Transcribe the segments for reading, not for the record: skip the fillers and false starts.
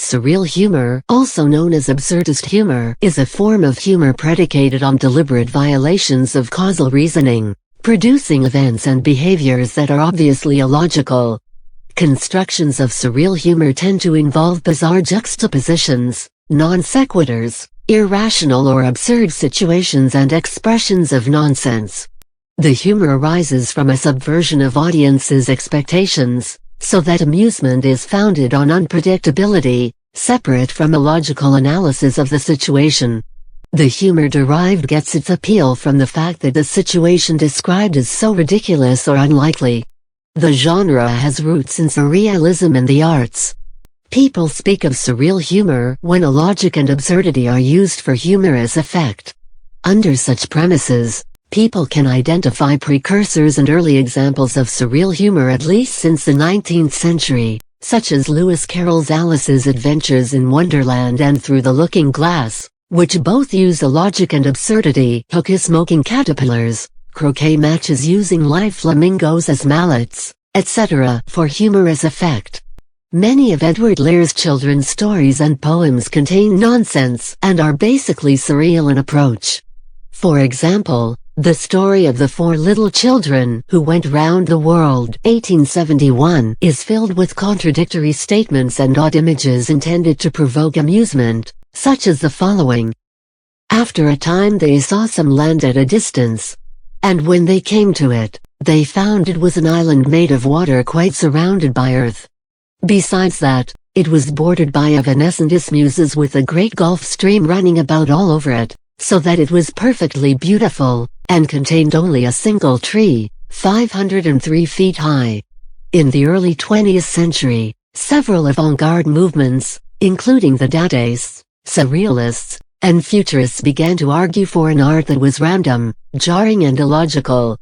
surreal humor, also known as absurdist humor, is a form of humor predicated on deliberate violations of causal reasoning, producing events and behaviors that are obviously illogical. Constructions of surreal humor tend to involve bizarre juxtapositions, non sequiturs, irrational or absurd situations and expressions of nonsense. The humor arises from a subversion of audiences' expectations, so that amusement is founded on unpredictability, separate from a logical analysis of the situation. The humor derived gets its appeal from the fact that the situation described is so ridiculous or unlikely. The genre has roots in surrealism and the arts. People speak of surreal humor when illogic and absurdity are used for humorous effect. Under such premises, people can identify precursors and early examples of surreal humor at least since the 19th century, such as Lewis Carroll's Alice's Adventures in Wonderland and Through the Looking Glass, which both use illogic and absurdity, hookah-smoking caterpillars, croquet matches using live flamingos as mallets, etc., for humorous effect. Many of Edward Lear's children's stories and poems contain nonsense and are basically surreal in approach. For example, the story of the four little children who went round the world, 1871, is filled with contradictory statements and odd images intended to provoke amusement, such as the following. After a time they saw some land at a distance, and when they came to it, they found it was an island made of water quite surrounded by earth. Besides that, it was bordered by evanescent isthmuses with a great gulf stream running about all over it, so that it was perfectly beautiful, and contained only a single tree, 503 feet high. In the early 20th century, several avant-garde movements, including the Dadaists, Surrealists, and Futurists began to argue for an art that was random, jarring and illogical.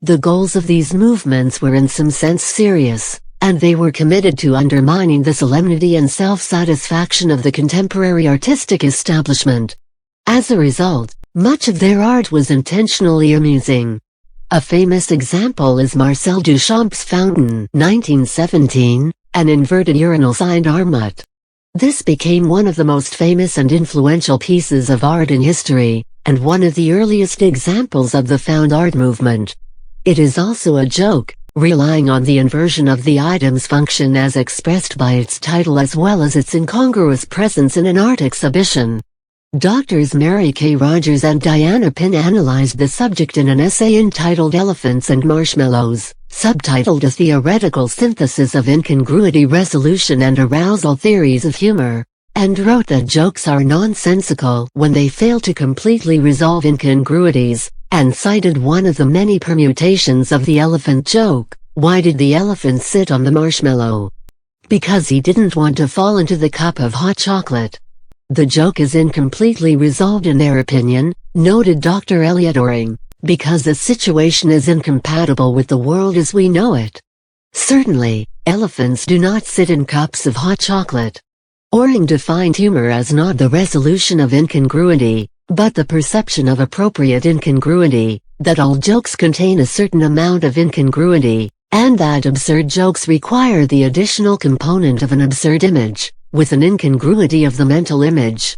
The goals of these movements were in some sense serious, and they were committed to undermining the solemnity and self-satisfaction of the contemporary artistic establishment. As a result, much of their art was intentionally amusing. A famous example is Marcel Duchamp's Fountain, 1917, an inverted urinal signed armut. This became one of the most famous and influential pieces of art in history, and one of the earliest examples of the found art movement. It is also a joke, relying on the inversion of the item's function as expressed by its title as well as its incongruous presence in an art exhibition. Doctors Mary K. Rogers and Diana Pinn analyzed the subject in an essay entitled Elephants and Marshmallows, subtitled A Theoretical Synthesis of Incongruity Resolution and Arousal Theories of Humor, and wrote that jokes are nonsensical when they fail to completely resolve incongruities, and cited one of the many permutations of the elephant joke. Why did the elephant sit on the marshmallow? Because he didn't want to fall into the cup of hot chocolate. The joke is incompletely resolved in their opinion, noted Dr. Elliot Oring, because the situation is incompatible with the world as we know it. Certainly, elephants do not sit in cups of hot chocolate. Oring defined humor as not the resolution of incongruity, but the perception of appropriate incongruity, that all jokes contain a certain amount of incongruity, and that absurd jokes require the additional component of an absurd image, with an incongruity of the mental image.